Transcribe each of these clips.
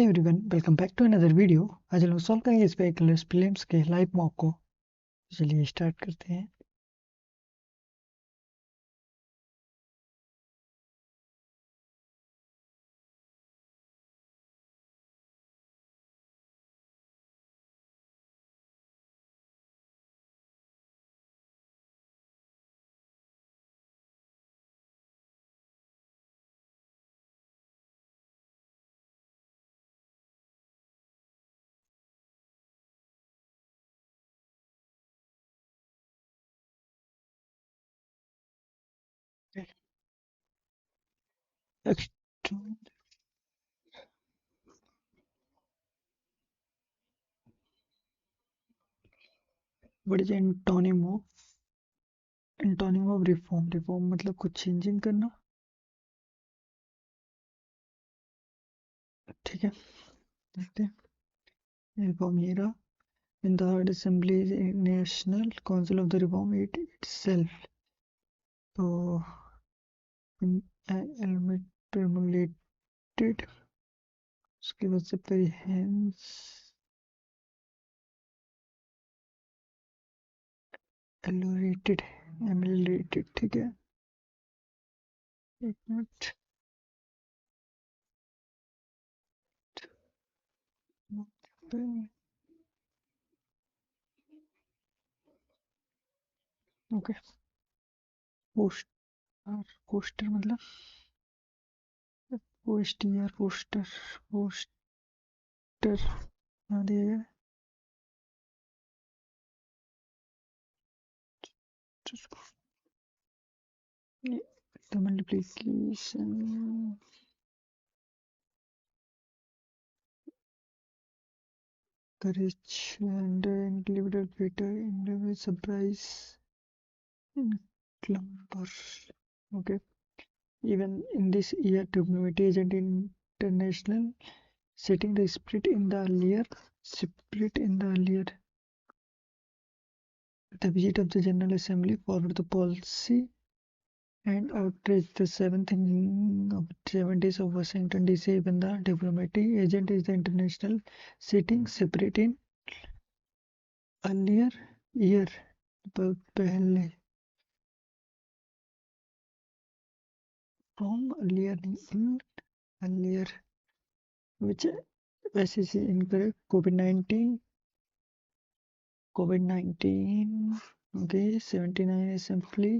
Hey everyone, welcome back to another video. आज हम लोग सॉल्व करेंगे स्पेकुलर फिल्म्स के लाइव मॉक को। चलिए स्टार्ट करते हैं। What is antonym of reform? Reform मतलब कुछ चेंजिंग करना। ठीक है, देखते हैं। रिफॉर्म ये रहा। In the third assembly national council of the reform it itself. तो एलिमिनेटेड, उसके बाद से पेरिहेंस एमिलेटेड। ठीक है, एक मिनट। ओके, पोस्टर पोस्टर मतलब पोस्टर पोस्टर पोस्टर यहाँ दिया गया है। The multiplication courage and individual better individual surprise in clumper. Okay, even in this year community agent international setting the spirit in the earlier the visit of the General Assembly forward the policy and outrage the seventh inning of 70s of Washington DC. Even the diplomatic agent is the international sitting separate in earlier year, बहुत पहले, from earlier in earlier, which वैसे से incorrect COVID-19 okay 79 assembly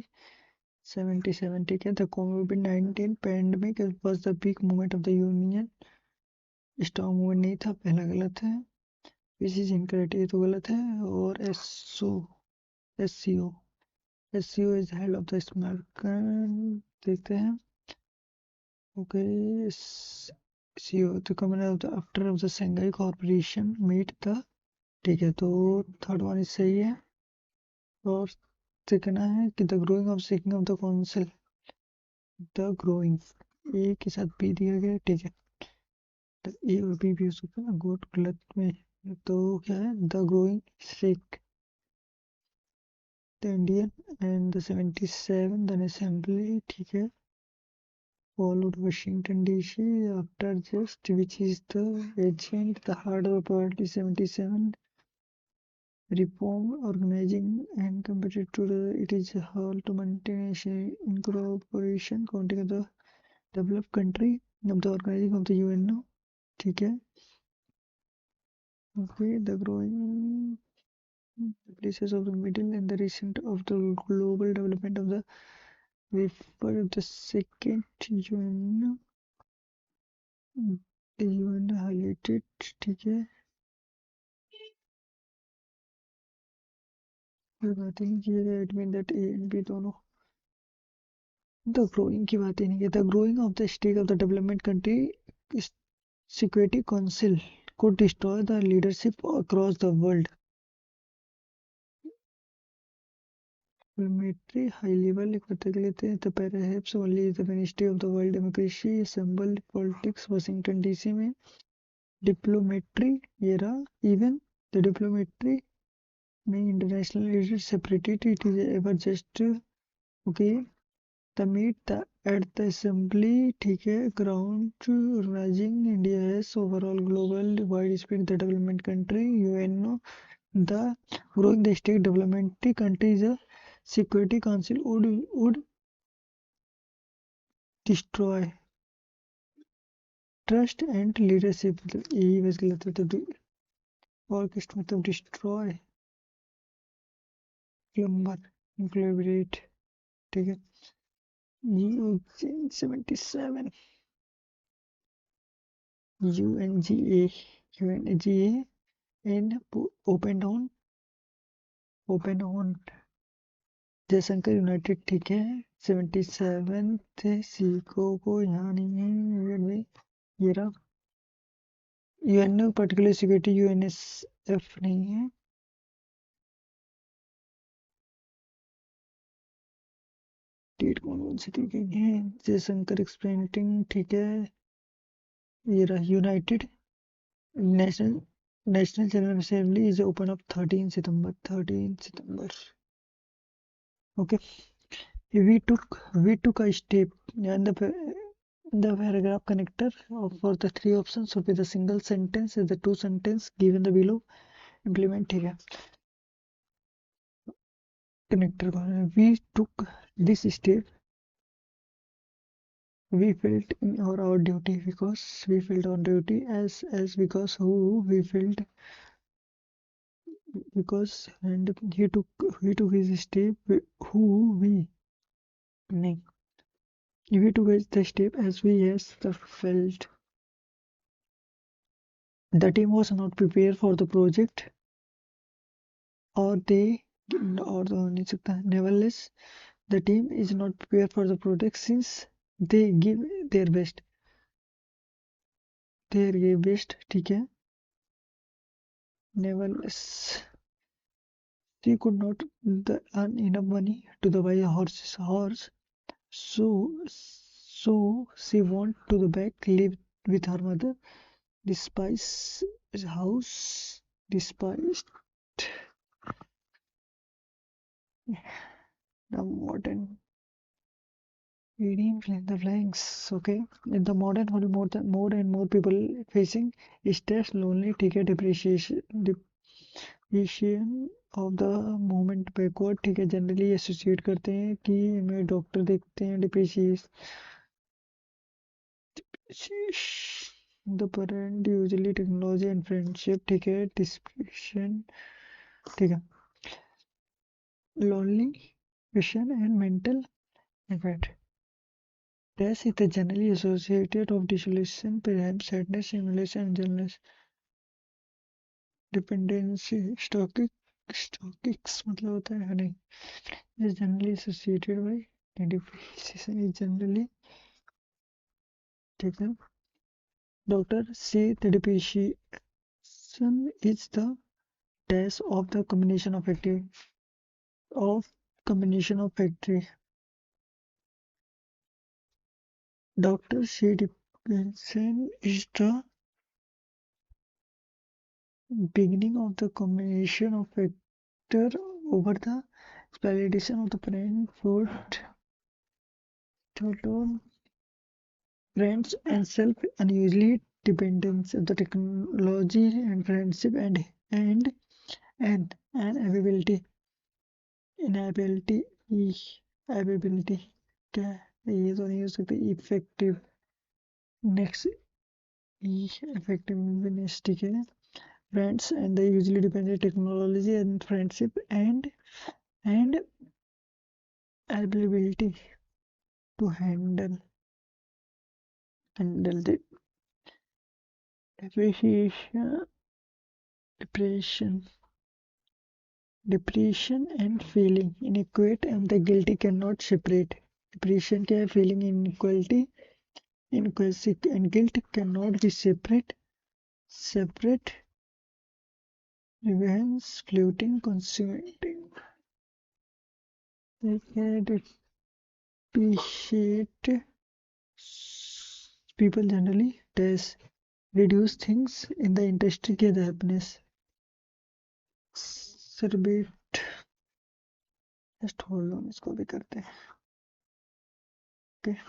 77 ठीक है। The COVID-19 pandemic was the peak moment of the union, strong movement नहीं था, पहला गलत है। दिस इज इनकरेक्ट, ये तो गलत है। और SCO SCO is head of the smart, देखते हैं। Okay, CO the common of the after of the Shanghai corporation meet the, ठीक है। तो थर्ड वन इज सही है। और देखना है कि the growing of seeking of the council, the growing A के साथ बी दिया गया, ठीक है। तो ए और बी भी हो सकता है ना, गुड गलत में। तो क्या है, the growing seek the Indian and the 77 then assembly, ठीक है। Followed Washington DC after just, which is the agent the heart of party 77 reform organizing and committed to the, it is all to maintain incorporation counting of the developed country of the organizing of the UNO, ठीक है। Okay, the growing places of the middle and the recent of the global development of the refer the second UN, UN highlighted, ठीक है। कोई बात ही नहीं की है, it mean that A and B दोनों। द ग्रोइंग की बात ही नहीं है। The growing of the state of the development country security council को destroy the leadership across the world. Parliamentary high level एक बात देख लेते हैं। The perhaps only the Ministry of the World Democracy assembled politics Washington DC में। Diplomatry ये रहा। Even the diplomatry में international leaders separated, it is ever just okay the meet the at the assembly, ठीक है, ground organising India has overall global wide speed the development country UNO the growing the state development countries security council would destroy trust and leadership यही बस गलत है तो ऑर्केस्ट मतलब destroy plumber इंक्लोबरेट ठीक है U77 UNGA and open on Jaishankar United ठीक है 77 थे सीखो को यहाँ नहीं है ये रहा यूएनओ पर्टिकुलर सिक्योरिटी यूएनएसएफ नहीं है डेट कौन सी ठीक है जयशंकर एक्सपेरिमेंटिंग ठीक है ये रहा United national national general assembly is open up 13 September okay we took a step and the paragraph connector for the three options should be the single sentence is the two sentence given the below implement ठीक है connector we took this step we felt in our duty because we felt on duty as because who we felt because and he took his step who we नहीं we took the step as we as the felt the team was not prepared for the project or they or नहीं सकता nevertheless the team is not prepared for the project since they give their best ठीक है nevertheless she could not earn enough money to buy a horse so she went to the back live with her mother despise house despised the modern reading the flanks okay in the modern world more and more people facing stress lonely ठीक है depreciation of the movement backward ठीक है generally associate करते हैं कि हमें doctor देखते हैं the parent usually technology and friendship ठीक है डिस्क्रिप्शन ठीक है lonely vision and mental effect Death is the generally associated of dissolution, perhaps sadness, simulation, and illness. Dependency, stoics मतलब होता है नहीं is generally associated by depreciation is generally ठीक है Doctor say the depreciation is the dash of the combination of factory. Doctor say depreciation is the beginning of the combination of factor over the validation of the parent food total friends and self unusually dependence of the technology and friendship and ability inability ability क्या ये तो नहीं हो सकती effective next effectiveness ठीक है friends and they usually depend on technology and friendship and ability to handle the depreciation depression depression and feeling inequate and the guilty cannot separate depression क्या है feeling inequality and guilt cannot be separate revenge floating consummating they can depreciate people generally does reduce things in the industry के the happiness सर्बिट just hold on इसको भी करते हैं Okay.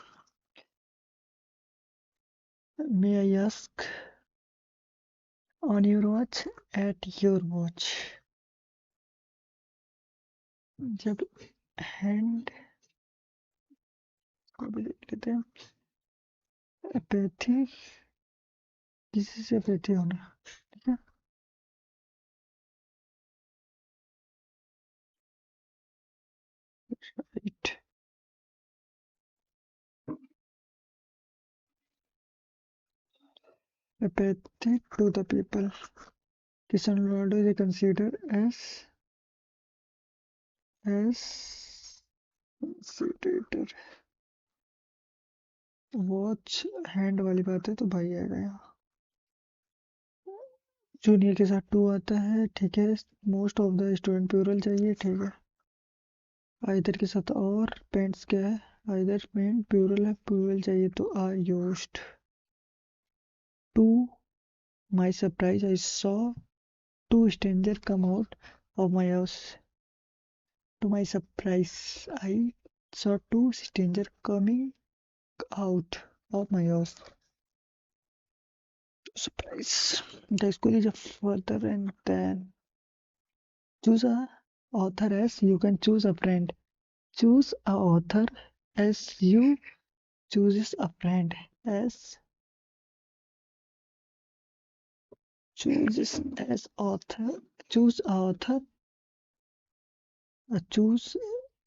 May I ask on your watch at your watch जब hand को भी देख लेते हैं एपैथी किसी से एपैथी होना ठीक है right apathy to the people. Cristiano Ronaldo is considered as considered watch hand वाली बात है तो भाई आएगा यहाँ जूनियर के साथ टू आता है ठीक है most of the student plural चाहिए ठीक है आइदर के साथ और पेंट्स क्या है आइदर पेंट प्लूरल है प्लूरल चाहिए तो are used to my surprise I saw two stranger come out of my house to my surprise I saw two strangers coming out of my house surprise. The school is a further and then choose a author as you can choose a friend. Choose a author as you chooses a friend as chooses as author choose a author choose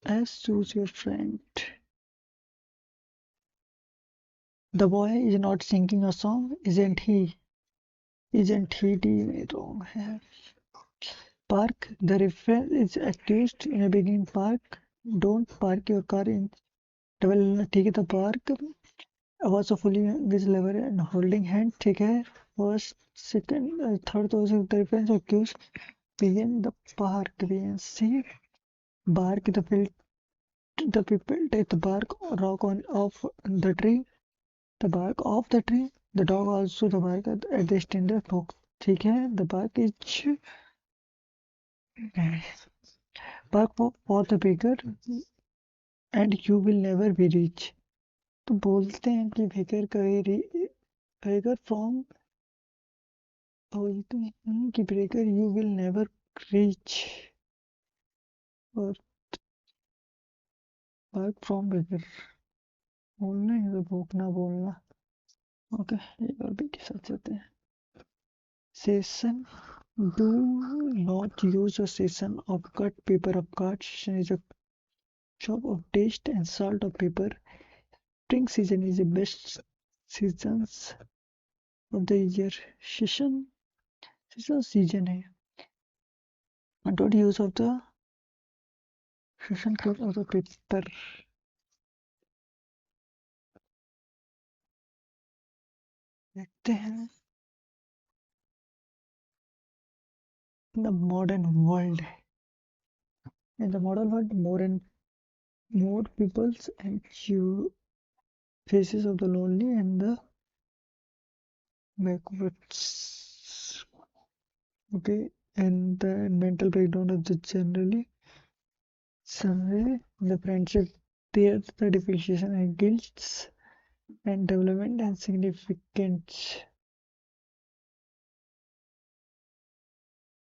as choose your friend. The boy is not singing a song, isn't he? Isn't he doing wrong here? Park. The reference is accused in a beginning. Park. Don't park your car in double ठीक है तो park was fully with lever and holding hand ठीक है first second third तो the reference accused begin the park begin see bark the people take the bark rock on off the tree the bark off the tree the dog also the bark at the standard box ठीक है the bark is bark for the bigger and you will never be rich तो बोलते हैं कि baker baker from बोलते हैं कि baker you will never reach और वर्क फ्रॉम बेकर बोलना है तो भूखना बोलना ओके एक और भी के साथ चलते हैं session do not use a season of cut paper of cut season is a shop of taste and salt of paper spring season is the best seasons of the year season है don't use of the season cut of the paper देखते हैं the modern world in the modern world more peoples and you faces of the lonely and the backwards okay and the mental breakdown of the generally survey the friendship there's the differentiation and guilds and development and significance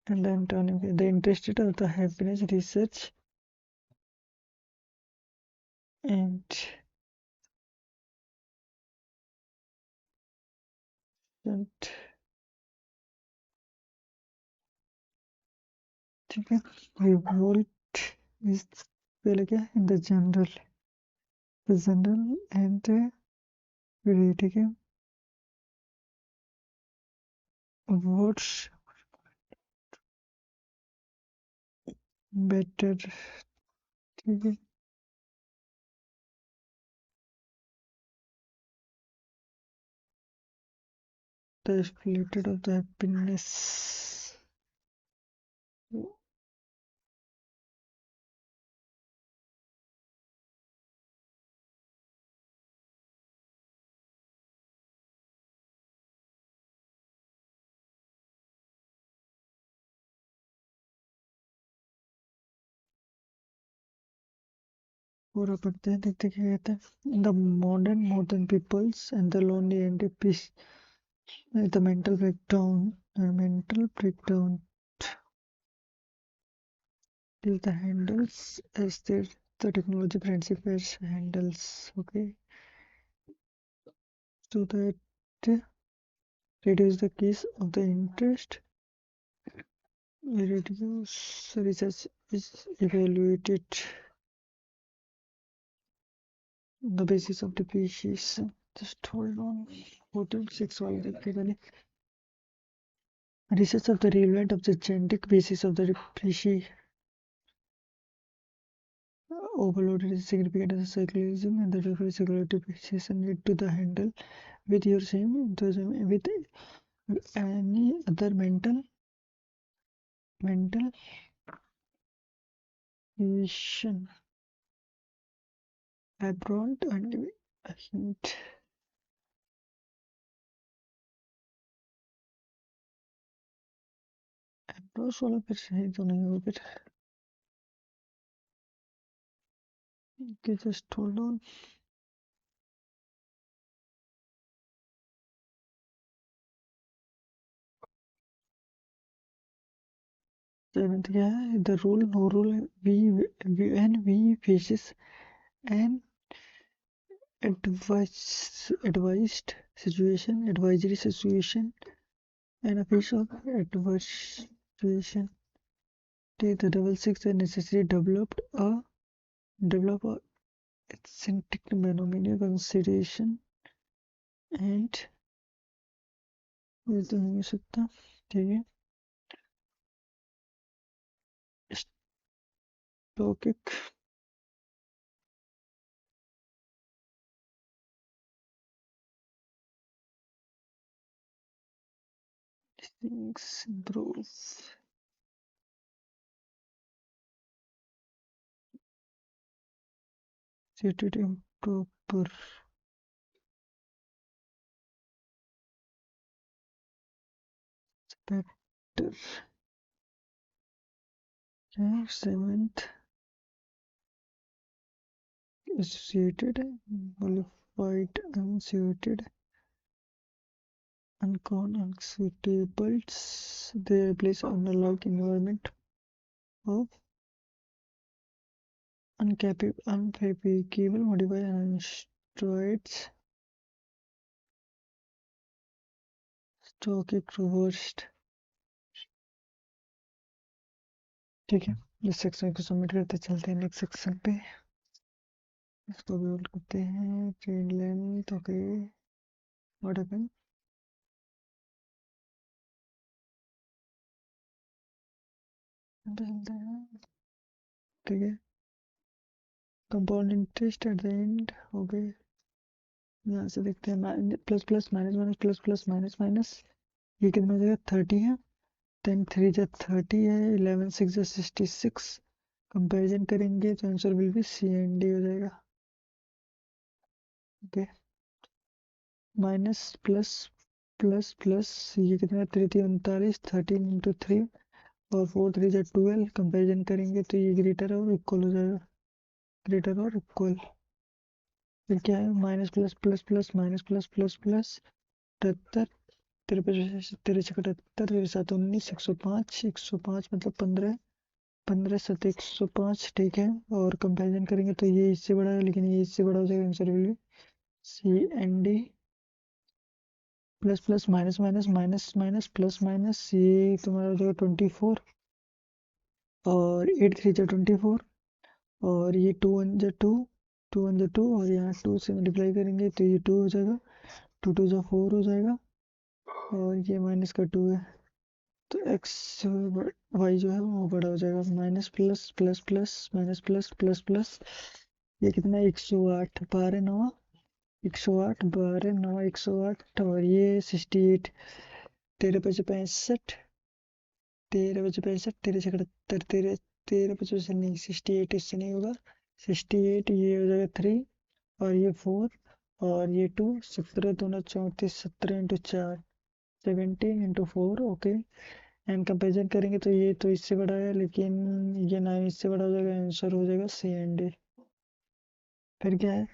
and then turning the interested of the happiness research and and ठीक है revolt is पहले क्या in the general and ठीक है what's better ठीक है the spirited of the happiness पूरा पढ़ते हैं, देखते क्या कहते हैं। The modern peoples and the lonely and peace the mental breakdown is the handles as the technology friendship as handles. Okay, so that reduce the case of the interest. Reduce research is evaluated the basis of depreciation. Just hold on. 46 वाला देखते हैं पहले. Research of the relevant of the genetic basis of the depreciation overloaded is significant as a cyclism and the reference depreciation lead to the handle with your same enthusiasm with any other mental vision abroad and hint. Approach वाला फिर सही तो नहीं होगा फिर. Okay, just hold on. Seventh क्या है? The rule, no rule. When we faces an advisory situation, and a piece of adverse situation. The double six are necessary develop a eccentric monomial consideration and ये तो नहीं हो सकता. ठीक है. Stochastic things improve. Stated improper. Spectre. Okay, seventh. Associated, modified, unsuited, unsuitables. They replace analog environment of unfabricable modified asteroids. Stochastic reversed. ठीक है, इस सेक्शन को सबमिट करते चलते हैं नेक्स्ट सेक्शन पे. इसको भी होल्ड करते हैं. Train length. Okay, what happened. चलते हैं. ठीक है. Compound interest eight the and. Okay, यहाँ से देखते हैं. Plus plus minus minus plus plus minus minus. ये कितना हो जाएगा? 30 है. 10 3 जा 30 है. 11 6 जा 66. कंपेरिजन करेंगे तो answer will be C and D हो जाएगा. Okay, minus plus plus plus. ये कितना? 39 13 इंटू 3 और 4 3 जा 12. कंपेरिजन करेंगे तो ये ग्रेटर और इक्वल हो जाएगा. ग्रेटर और इक्वल. फिर क्या है? Minus plus plus plus minus plus plus plus 73. तेरे पे तेरे छः 78. तेरे साथ 19. 105 मतलब 15. 15 7 105. ठीक है. और कंपैरिजन करेंगे तो ये इससे बड़ा है लेकिन ये इससे बड़ा हो जाएगा. Answer will see and D. Plus plus minus minus minus minus plus minus. ये तुम्हारा हो जाएगा 24 और 8 3 जा 24 और ये 2 1 जा 2 2 1 जा 2 और यहाँ 2 से मल्टीप्लाई करेंगे तो ये 2 हो जाएगा. 2 2 जा 4 हो जाएगा और ये माइनस का 2 है तो एक्स वाई जो है वो बड़ा हो जाएगा. Minus plus plus plus minus plus plus plus. ये कितना? 108. 12 9 108. 12 9 108 और ये 68. 13 5 65. 13 5 65. 13 76. 13 13 5 नहीं 68. इससे नहीं होगा. 68. ये हो जाएगा 3 और ये 4 और ये 2. 17 2 34. 17 into 4 17 into 4. Okay, and comparison करेंगे तो ये तो इससे बड़ा है लेकिन ये 9 इससे बड़ा हो जाएगा. आंसर हो जाएगा सी एंड डी. फिर क्या है,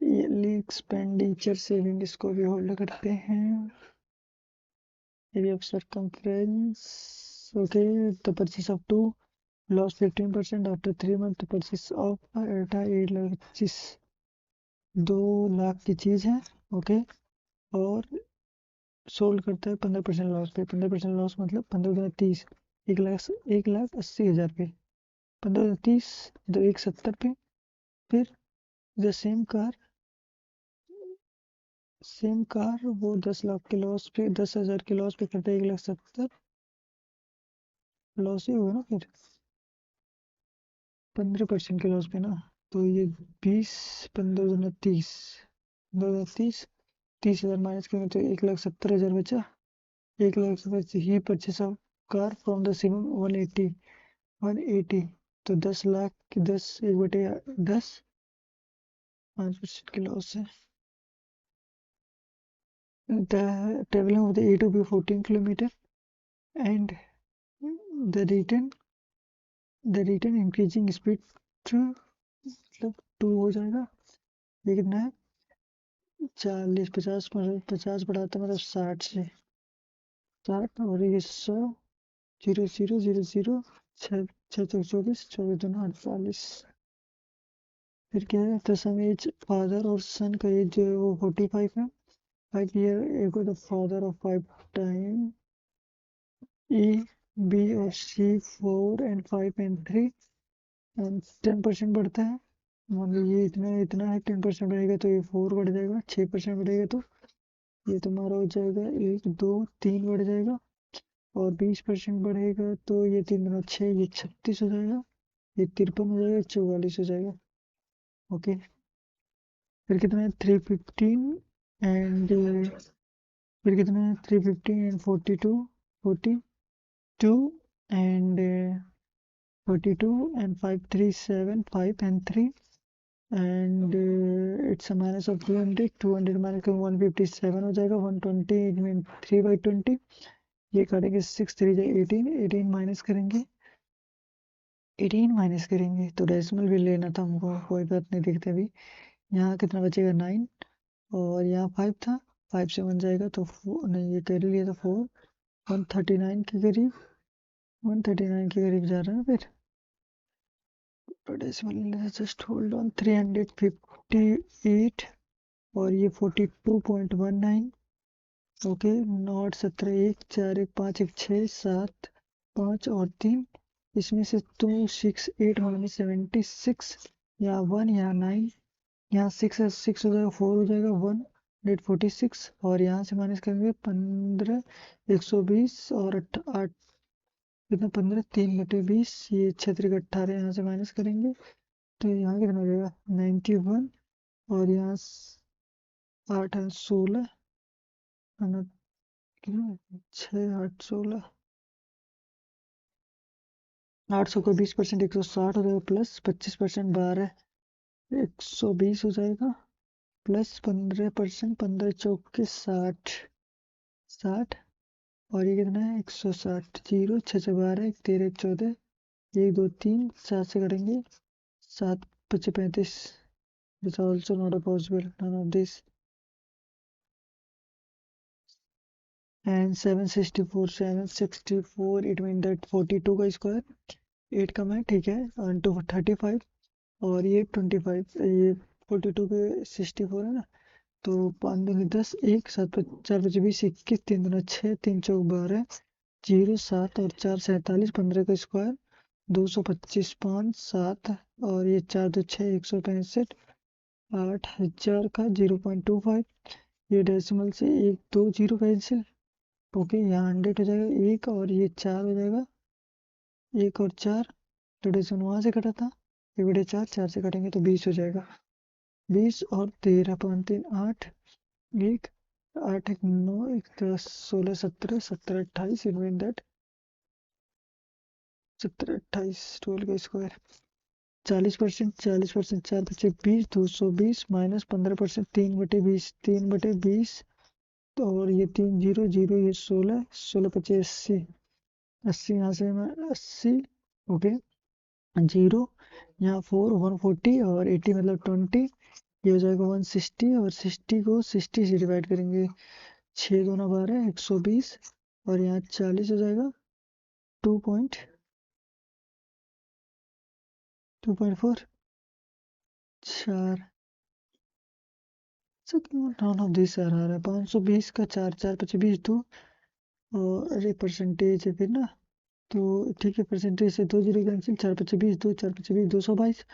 ईयरली एक्सपेंडिचर सेविंग, इसको भी होल्ड करते हैं। Area of circumference, okay. तो purchase of two, loss 15% after 3 month, purchase of एटा 8,25,000, 2 लाख की चीज है, ओके। और सोल्ड करता है 15% लॉस पे। 15% लॉस मतलब 15×30, 1,80,000 पे। 15×30 तो 170 पे। फिर द सेम कार वो 10 लाख के लॉस पे, 10,000 के लॉस पे करता है, 1,70,000 लॉस ही होगा ना फिर, 15% के लॉस पे ना। तो ये 20, 15×30, 15×30, 30,000 माइनस करेंगे तो 1,70,000 बचा। 1,70,000 ही purchase of car from the same 180, तो 10 लाख की 10, 1/10, 5% की लॉस है। The traveling of the A to B 14 kilometre and the return increasing speed to मतलब 2 हो जाएगा। ये कितना है, 40, 50, 50 बढ़ाते मतलब 60 से 60, और ये 100, 0,0,0,0, 6 24, 24 48। फिर क्या है, the sum age फादर और सन का एज जो है वो 45 है। 5 year ago the father of 5 time E, B और C 4 and 5 and 3 and 10% बढ़ता है। मान लो ये इतना इतना है, 10% बढ़ेगा तो ये 4 बढ़ जाएगा, 6% बढ़ेगा तो ये तुम्हारा हो जाएगा 1 2 3 बढ़ जाएगा, और 20% बढ़ेगा तो ये 3×6, ये 36 हो जाएगा, ये 53 हो जाएगा, 44 हो जाएगा, ओके। फिर कितना है 315 एंड, फिर कितना है 315 and 42 and 42 and 5 3 7 5 and 3 and it's a minus of 200 minus का 157 हो जाएगा, 120 it mean 3/20। ये काटेंगे 6 3 18, 18 माइनस करेंगे, 18 माइनस करेंगे तो डेसिमल भी लेना था हमको, कोई बात नहीं, देखते अभी। यहाँ कितना बचेगा 9, और यहाँ 5 था, 5 से 1 जाएगा तो नहीं, ये कैरी लिया था 4, 139 के करीब, 139 के करीब जा रहा है फिर। डेसिमल जस्ट होल्ड ऑन, 358 और ये 42.19, ओके। नॉट 17 1 4 1 5 1 6 7 5 और 3, इसमें से 2 6 8 होने 76, यहाँ 1 यहाँ 9, यहाँ 6 है, 6 हो जाएगा, 4 हो जाएगा, 146, और यहाँ से माइनस करेंगे 15 120 और 8 कितना, 15 3/20, ये 6×18, यहाँ से माइनस करेंगे तो यहाँ कितना हो जाएगा 91, और यहाँ 8 है 16, है ना, कितना 6 8 16, 800 को 20%, 160 हो जाएगा, प्लस 25% 12, 120 हो जाएगा, प्लस 15%, 15 चौक के 60, 60, और ये कितना है 160, 0 6 से 12, 1 13 1 14, 1 2 3 7 से करेंगे, 7 5 35, this also not a possible, none of this, and 764 it mean that 42 का स्क्वायर 8 कम है, ठीक है, और 2 35, और ये 25, ये 42 पे 64 है ना, तो 5 दूनी 10, 1 7 4 5 20 21, 3 दूना 6 3 चौक 12, 0 7 और 4 47, 15 का स्क्वायर 225, 5 7, और ये 4 2 6 165, 8,000 का 0.25, ये डेसिमल से 1 2 0 कैंसिल, ओके। यहाँ 100 हो जाएगा, 1 और ये 4 हो जाएगा, 1 और 4, तो डेसिमल वहाँ से कटा था, 1/4, 4 से कटेंगे तो 20 हो जाएगा, 20 और 13 5 3 8, 1 8 1 9 1 10 16 17 17 28, इट मीन दैट 17 28, 12 का स्क्वायर 40%, 40%, 4 बचे 20, 220 माइनस 15%, 3/20, 3/20, तो और ये 3 0 0, ये 16, 16 25 80, 80 यहाँ से 80, ओके। जीरो, यहाँ 4 140 और 80 मतलब 20, ये हो जाएगा 160 और 60 को 60 से डिवाइड करेंगे, 6 दूना 12 120 और यहाँ 40 हो जाएगा 2.4 4। नॉन ऑफ दिस आ रहा है 520 का 4 4 25 20 2 और अरे परसेंटेज है फिर ना, तो ठीक है परसेंटेज से 2 जीरो कैंसिल, 4 25 20 2 4 25 20 222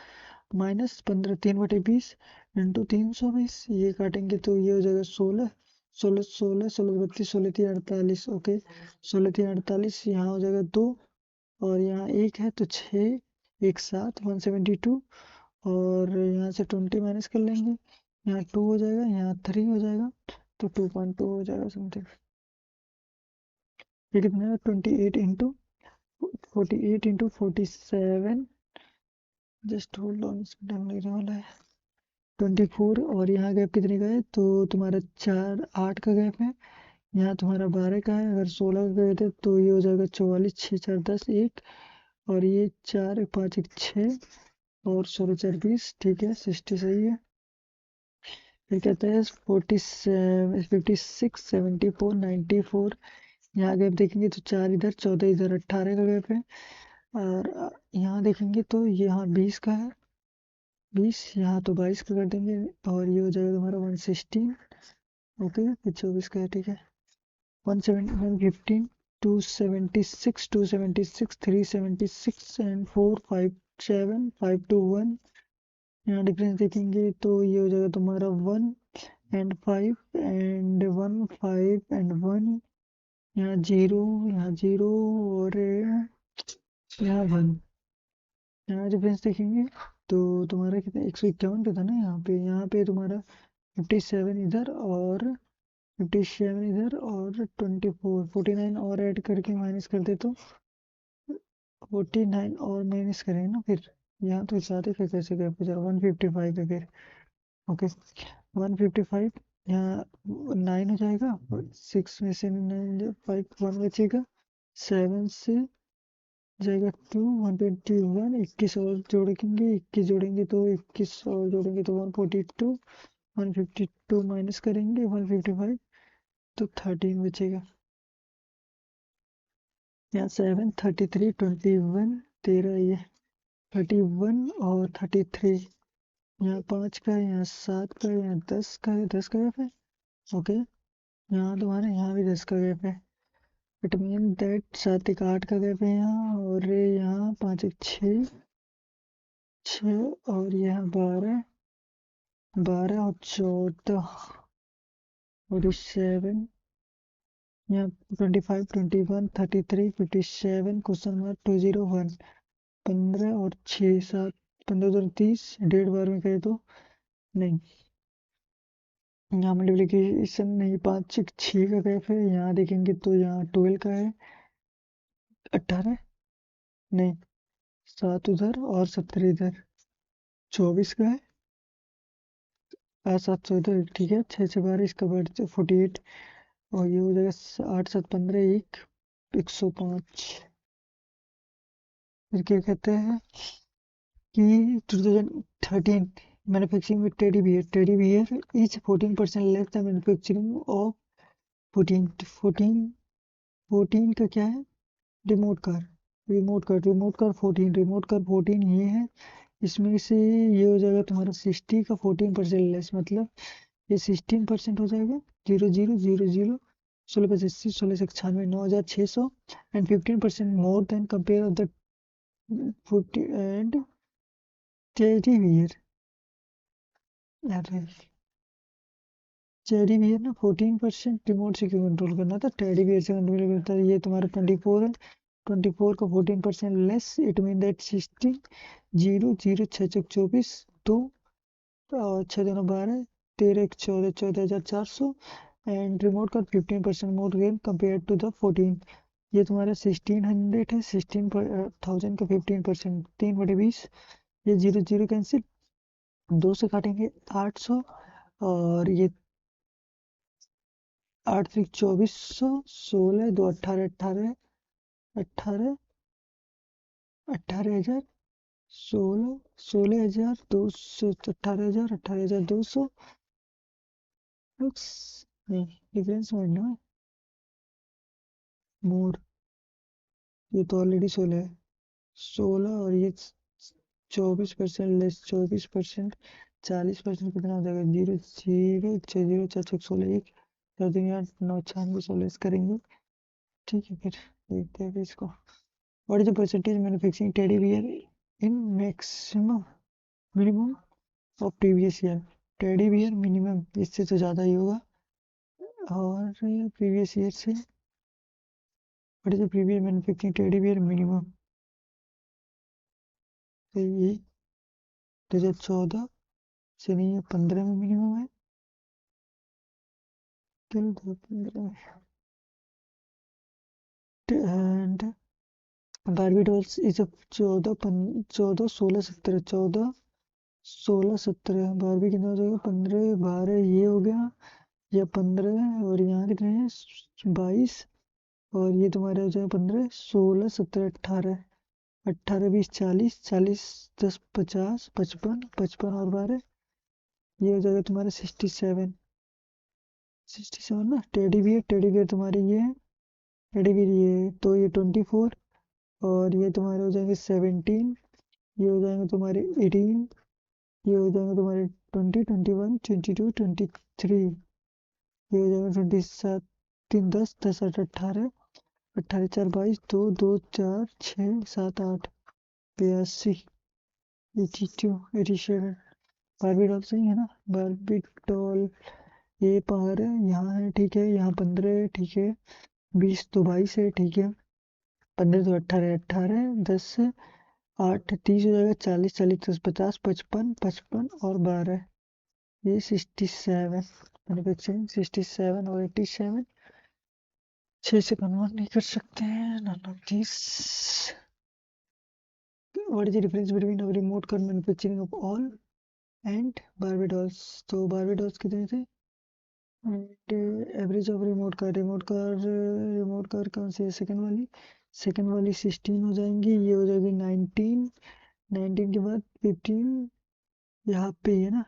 माइनस 15 3/20 इंटू 320, ये काटेंगे तो ये हो जाएगा 16 16 16 16 32 16 3 48 ओके 16 3 48, यहाँ हो जाएगा 2 और यहाँ 1 है तो 6 1 7 172 और यहाँ से 20 माइनस कर लेंगे, यहाँ 2 हो जाएगा यहाँ 3 हो जाएगा तो 2.2 हो जाएगा समथिंग। ये कितना है 28 into 48 into 47, just hold on इसमें टाइम लगने वाला है। 24 और यहाँ गैप कितने का है तो तुम्हारा 4 8 का गैप है, यहाँ तुम्हारा 12 का है, अगर 16 का गए थे तो ये हो जाएगा 44 6 4 10 1 और ये 4 5 1 6 और 16 4 20, ठीक है 60 सही है। फिर कहते हैं 47 56 74 94, यहाँ गैप देखेंगे तो 4 इधर 14 इधर 18 का गैप है और यहाँ देखेंगे तो यहाँ 20 का है, 20 यहाँ तो 22 का कर देंगे और ये हो जाएगा तुम्हारा 116 ओके फिर 24 का है ठीक है 115 276 276 376 एंड 457 521, यहाँ डिफरेंस देखेंगे तो ये हो जाएगा तुम्हारा 1 एंड 5 एंड 1 5 एंड 1, यहाँ जीरो, यहाँ जीरो और यहाँ 1, यहाँ डिफरेंस देखेंगे तो तुम्हारा कितना 151 पे था ना, यहाँ पे तुम्हारा 57 इधर और 57 इधर और 24 49 और ऐड करके माइनस कर दे तो 49 और माइनस करें ना फिर यहाँ तो साथ फिर कैसे गए फिर 155 है फिर ओके 155, यहाँ 9 हो जाएगा 6 में से 9 5 1 बचेगा 7 से जाएगा 2 121 21 और जोड़ेंगे 21 जोड़ेंगे तो 21 और जोड़ेंगे तो 142 152 माइनस करेंगे 155 तो 13 बचेगा, यहाँ 7 33 21 13 ये 31 और 33, यहाँ 5 का है यहाँ 7 का है यहाँ 10 का है 10 का गैप है ओके, यहाँ तुम्हारे यहाँ भी 10 का गैप है, इट मीन दैट 7 एक 8 का गैप है यहाँ और यहाँ 5 एक 6 6 और यहाँ 12 12 और 14 47, यहाँ 25 21 33 57 क्वेश्चन मार्क 201 15 और 6 7 15 और 30 डेढ़ बार में करे तो नहीं, यहाँ मल्टीप्लिकेशन नहीं 5 6 का गैप है, यहाँ देखेंगे तो यहाँ 12 का है 18 नहीं 7 उधर और 17 इधर 24 का है 7 इधर ठीक है 6 से 12 इसका बढ़ 48 और ये हो जाएगा 8 7 15 105, फिर क्या कहते हैं कि 2013 मैन्युफैक्चरिंग में teddy bear is 14% less the manufacturing of 14 14 का क्या है remote car, remote car 14 remote car 14 ये है, इसमें से ये हो जाएगा तुम्हारा 60 का 14% लेस, मतलब ये 16% हो जाएगा 0000 16 85 16 96 9600 and 15% more than compare of the 40 and teddy bear, अरे टेडी बियर ना 14% रिमोट से क्यों कंट्रोल करना था, टेडी बियर से कंट्रोल करता है, ये तुम्हारा 24 है 24 का 14% लेस, इट मीन दैट 16 0 0 6 6 24 2 और 6 2 12 13 1 14 14,400 एंड रिमोट का 15% मोर गेन कंपेयर टू द 14, ये तुम्हारा 1600 है 16,000 का 15% 3/20, ये 0 0 कैंसिल 2 से काटेंगे 800 और ये 8 3 2400 16 2 18 18 18 18,000 16,200, 18,200। लुक्स नहीं, डिफरेंस बढ़ना है मोर। ये तो ऑलरेडी 16 है। 16 और ये 24% लेस 24%, 40% कितना हो जाएगा? 0, 0, 6, 0, 4, 6, 16, 1, 4, 3, 8, 9, 96, 16 करेंगे। ठीक है, फिर देखते हैं इसको। What is the percentage manufacturing teddy bear in maximum minimum of previous year? Teddy bear minimum इससे तो ज़्यादा ही होगा, और प्रीवियस ईयर से। What is the previous manufacturing teddy bear minimum? तो ये 2014 से नहीं है, 15 में मिनिमम है। टिल 2015 में। एंड बारबीडोस इज 14, 16, 17 बारबी कितना हो जाएगा? 15, 12 ये हो गया, या 15, और यहाँ कितने हैं? 22, और ये तुम्हारे हो जाएगा 15, 16, 17, 18, 18, 20, 40, 40, 10, 50, 55, 55 और 12, ये हो जाएगा तुम्हारा 67, 67 ना। टेडी बियर तुम्हारे ये है, टेडी बियर ये है, तो ये 24, और ये तुम्हारे हो जाएंगे 17, ये हो जाएंगे तुम्हारे 18, ये हो जाएंगे तुम्हारे 20, 21, 22, 23, ये हो जाएगा 27, 3, 10, 10, 8, 18, 18, 4, 22, 2, 2, 4, 6, 7, 8, 82, 82, 87। बारबी डॉल सही है ना? बारबी डॉल ये पार है, यहाँ है, ठीक है, यहाँ 15 है, ठीक है, 20 तो 22 है, ठीक है, 15 तो 18, 18, 10, 8, 30 हो जाएगा, 40, 40, 10, 50, 55, 55 और 12, ये 67। मैन्युफैक्चरिंग 67 और 87 6 से कन्वर्ट नहीं कर सकते हैं, none of this. What is the difference between a remote car manufacturing of all and Barbie dolls? तो बारबी डॉल्स कितने थे? And average of remote car कौन सी है? सेकंड वाली 16 हो जाएंगी, ये हो जाएगी 19, 19 के बाद 15, यहाँ पे ही है ना,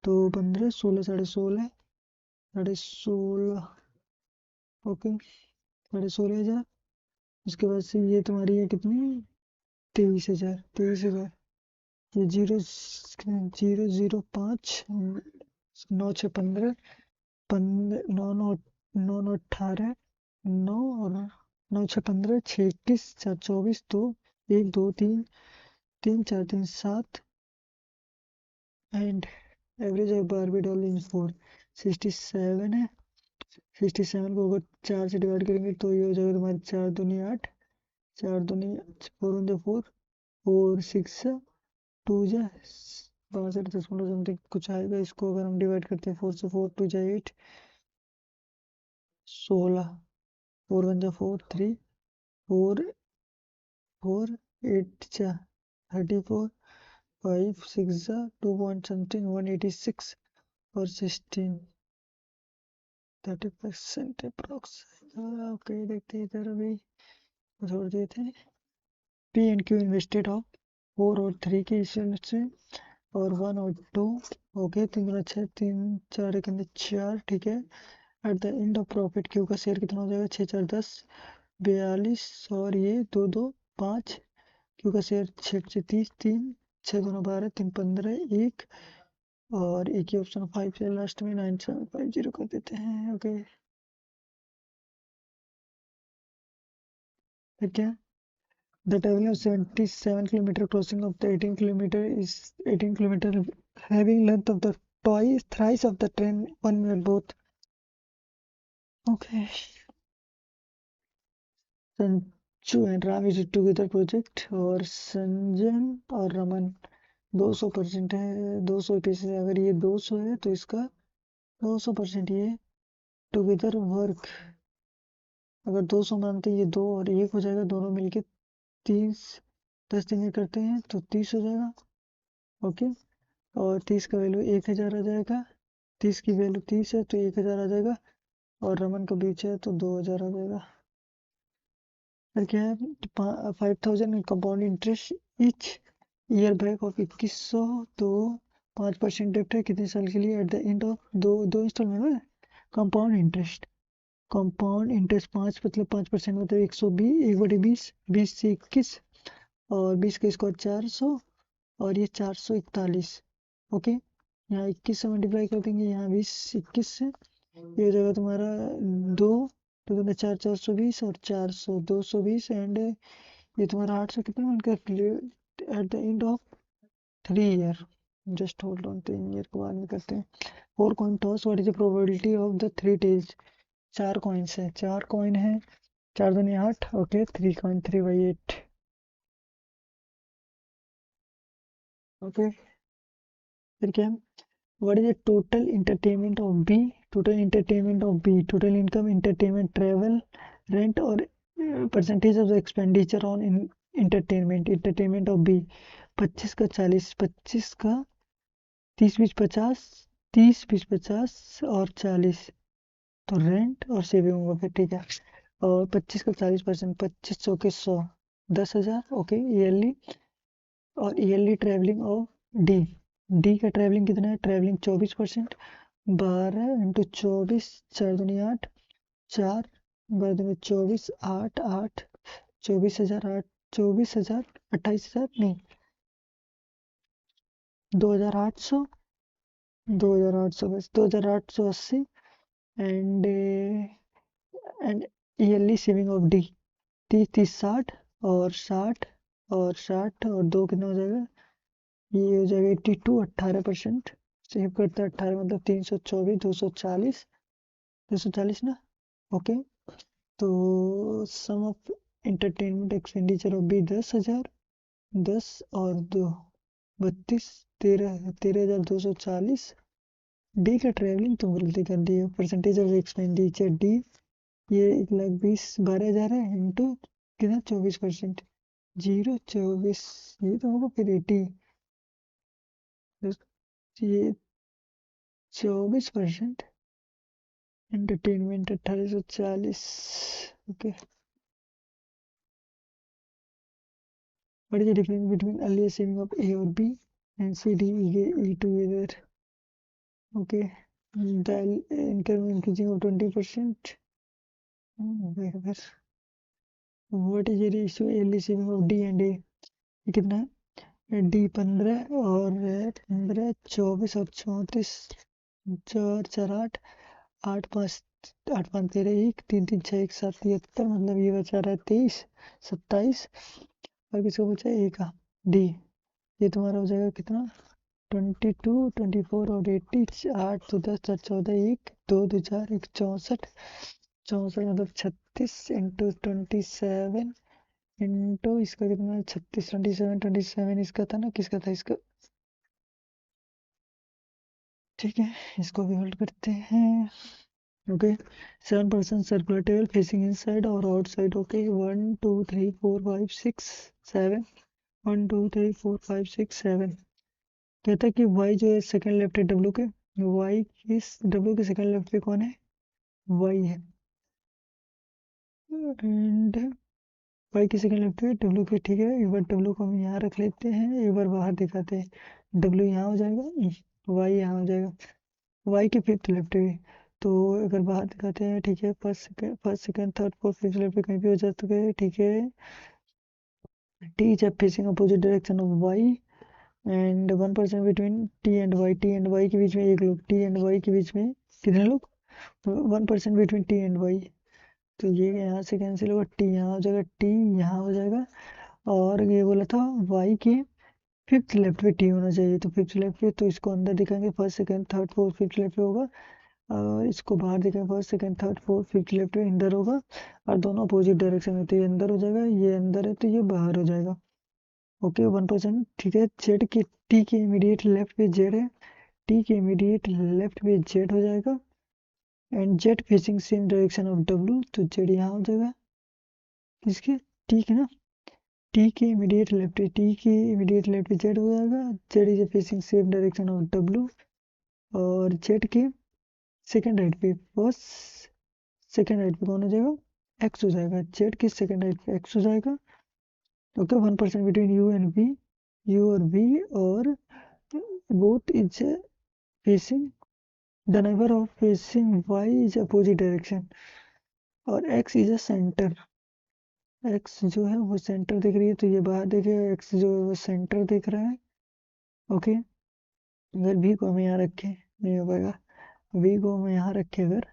तो 15, 16, 16.5, 16.5, ओके, 16.5 हजार। उसके बाद से ये तुम्हारी है कितनी? 23,000, 23,000। ये 0, 0, 0, 5, 9, 6, 15, 15, 9, 9, 9, 9, 18, 9 और 9, 6, 15, 6, 21, 4, 24, 2, 1, 2, 3, 3, 4, 3, 7, and average of Barbie doll in 4 67 है। 67 को अगर 4 से डिवाइड करेंगे तो ये हो जाएगा तुम्हारे 4 दूनी 8, 4 दूनी 4, 1 जा 4, 4, 6, 2 जा 62.0 समथिंग कुछ आएगा। इसको अगर हम डिवाइड करते हैं 4 से, 4, 2 जा 8, 16, 4, 1 जा 4, 3, 4, 4, 8 जा 34, 5, 6 जा 2 पॉइंट समथिंग 186, और 16 30% अप्रोक्स। ओके, देखते हैं इधर अभी छोड़ देते हैं। P and Q invested of 4 और 3 के इश्यूएंस से, और 1 और 2, ओके, 3 गुना 6, 3, 4 के अंदर 4, ठीक है। Eight the end of profit Q का शेयर कितना हो जाएगा? 6, 4, 10, 42, और ये 2, 2, 5, क्यू का शेयर 6 से 30, 3, 6 दूना 12, 3, 15, 1, और एक ही ऑप्शन 5 से लास्ट में 9750 कर देते हैं, ओके। फिर क्या? The traveling of 77 kilometer crossing of the 18 kilometer is 18 kilometer having length of the twice thrice of the train 1 minute both. Okay. Sanju and Ram is together project, और संजन और रमन 200% है, 200%। अगर ये 200 है तो इसका 200% ये टुगेदर वर्क। अगर 200 मानते हैं, ये 2 और 1 हो जाएगा, दोनों मिलके 30, 10 दिन में करते हैं तो 30 हो जाएगा, ओके। और 30 का वैल्यू 1,000 आ जाएगा, 30 की वैल्यू 30 है तो 1,000 आ जाएगा, और रमन का बीच है तो 2,000 आ जाएगा। फिर क्या है? 5,000 compound interest each year back of 2100, तो 5% डेप्ट है कितने साल के लिए? एट द एंड ऑफ दो दो इंस्टॉलमेंट में कंपाउंड इंटरेस्ट। कंपाउंड इंटरेस्ट 5 मतलब 5% मतलब 120, 1/20, 20 से 21, और 20 का स्क्वायर 400, और ये 441। ओके, यहाँ 21 से मल्टीप्लाई कर देंगे, यहाँ 20 21 से, ये हो जाएगा तुम्हारा 2, तो तुम्हें 4 420 और 400 220, एंड ये तुम्हारा 800 कितना मिल गया at the end of 3 year. Just hold on, 3 year के बाद में करते हैं। 4 coin toss, what is the probability of the 3 tails? 4 coins है, 4 कॉइन है, 4 दूनी 8, ओके, 3 कॉइन 3/8। ओके, फिर क्या? What is the total entertainment of B? Total entertainment of B. Total income, entertainment, travel, rent, or percentage of the expenditure on entertainment. Entertainment of B. 25 का 40, 25 का 30 20 50, 30 20 50 और 40, तो rent और saving होगा फिर, ठीक है। और 25 का 40%, 2500 के 100, 10,000, ओके ईयरली। और yearly travelling of D, D का ट्रेवलिंग कितना है? ट्रेवलिंग 24%, 12 × 24, 4 दूनी 8, 4 12 में 24, 8 8, 24,000, 8 24,000, 28,000 नहीं, 2,800, 2,800 बस, 2,880। And and yearly saving of D, 30 30 60, और 60 और 60 और 2 कितना हो जाएगा? ये हो जाएगा 82, 18%। सेव करता है 18 मतलब 324, 240, 240 ना, ओके। तो सम ऑफ एंटरटेनमेंट एक्सपेंडिचर ऑफ भी 10,000, 10 और 2 32, 13,240। डी का ट्रेवलिंग तुम गलती कर दी है, परसेंटेज ऑफ एक्सपेंडिचर डी, ये 1,20,000 12,000 है, इंटू कितना 24%, 0 24, ये तो होगा फिर 80, ये 24%। Entertainment 1,840, okay. What is the difference between earlier saving of A or B and C, D, E together? Okay, the income increasing of 20%. Whatever. What is the ratio early saving of D and A? ये कितना है? D 15 और 15, 24 और 34, 4 4 8, 8 5, 8 5 13, 1 3 3 6 1 7 73, मतलब ये बचा रहा है 23 27, और किसको बचा है? A का, D। ये तुम्हारा हो जाएगा कितना? 22 24 और 80, 8 तो 10 4 14, 1 2 2 4 1 64, 64 मतलब 36 इंटू 27, इंटू इसका कितना? 36 27 27 इसका था ना, किसका था इसका? ठीक है, इसको भी होल्ड करते हैं। Okay, 7% circular table facing inside और आउटसाइड। ओके, 1 2 3 4 5 6 7, 1 2 3 4 5 6 7। कहता है कि y जो है सेकंड लेफ्ट है w के, y इस w के सेकंड लेफ्ट पे कौन है? y है, एंड y की सेकंड लेफ्ट पे w के, ठीक है। एक बार w को हम यहाँ रख लेते हैं, एक बार बाहर दिखाते हैं। w यहाँ हो जाएगा, y यहाँ हो जाएगा, y के फिफ्थ लेफ्ट पे। तो अगर बाहर दिखाते हैं, ठीक है, first second third fourth fifth left पे कहीं भी हो जाता है, ठीक है। t is facing opposite direction of y, and 1% between t and y, t and y के बीच में एक लोग, t एंड y के बीच में कितने लोग? 1% बिटवीन t एंड y। तो ये यहाँ से कैंसिल होगा, t यहाँ हो जाएगा, t यहाँ हो जाएगा, और ये बोला था y के फिफ्थ लेफ्ट पे t होना चाहिए, तो फिफ्थ लेफ्ट पे, तो इसको अंदर दिखाएंगे first second third fourth fifth left पे होगा, और इसको बाहर दिखाएंगे first second third fourth fifth left पे अंदर होगा, और दोनों अपोजिट डायरेक्शन में, तो ये अंदर हो जाएगा, ये अंदर है तो ये बाहर हो जाएगा। ओके, 1%, ठीक है। जेड के टी के इमीडिएट लेफ्ट पे जेड है, टी के इमीडिएट लेफ्ट पे जेड हो जाएगा, and Z facing same direction of W, तो जेड यहाँ हो जाएगा किसके? टी के ना, टी के इमीडिएट लेफ्ट पे, टी के इमीडिएट लेफ्ट पे जेड हो जाएगा, Z is facing same direction of W, और जेड के सेकंड राइट पे, फर्स्ट सेकंड राइट पे कौन हो जाएगा? एक्स हो जाएगा, जेड के सेकंड राइट पे एक्स हो जाएगा। Okay, 1% between U and B, U और V, और both is facing the neighbor of facing Y is opposite direction, और X is a center। X जो है वो सेंटर दिख रही है, तो ये बाहर देखेगा, X जो है वो सेंटर दिख रहा है। ओके, अगर V को हम यहाँ रखें नहीं हो पाएगा, V को हम यहाँ रखें अगर,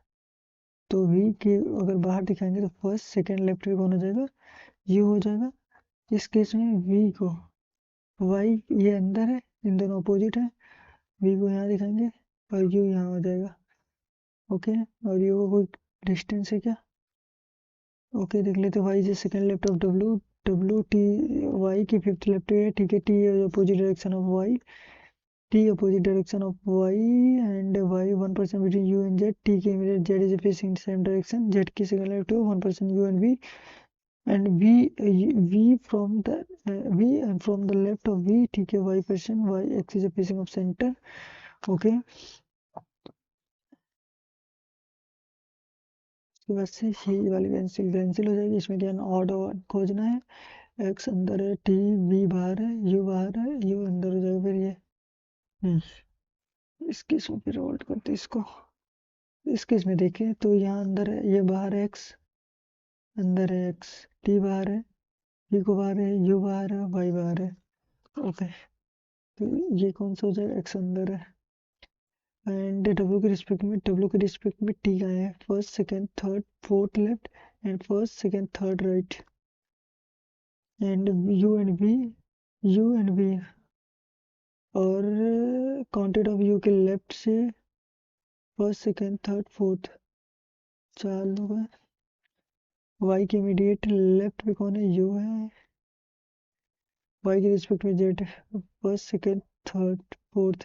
तो V के अगर बाहर दिखाएंगे तो फर्स्ट सेकंड लेफ्ट में कौन हो जाएगा, U हो जाएगा। इस केस में V को Y ये अंदर है, इन दोनों अपोजिट है, V को यहाँ दिखाएंगे और U यहाँ हो जाएगा। ओके, और ये वो कोई डिस्टेंस है क्या? ओके, देख लेते हैं। Y is second left of W, W T, Y की फिफ्थ लेफ्ट है, ठीक है। T opposite direction of Y, T opposite direction of Y, and Y 1% between U and Z, T के immediate Z is facing same direction, Z की second left है 1% U and V, and V from the V and from the left of V, ठीक है। Y person, Y x is facing of centre. Okay, उसके बाद से ये वाली cancel हो जाएगी। इसमें क्या ऑड खोजना है, एक्स अंदर है, टी वी बाहर है, यू बाहर है, यू अंदर हो जाएगा फिर ये। इस केस में फिर होल्ड करते इसको। इस केस में देखें तो यहाँ अंदर है, ये बाहर है, एक्स अंदर है, एक्स टी बाहर है, वी को बाहर है, यू बाहर है, वाई बाहर है। ओके, तो ये कौन सा हो जाएगा, एक्स अंदर है। एंड डब्ल्यू के रिस्पेक्ट में टी आए हैं, first second third fourth left, and first second third right, and U and V, और काउंटेड ऑफ यू के लेफ्ट से फर्स्ट सेकेंड थर्ड फोर्थ, चार लोग हैं। वाई के इमीडिएट लेफ्ट पे कौन है, यू है। वाई के रिस्पेक्ट में Z, first second third fourth,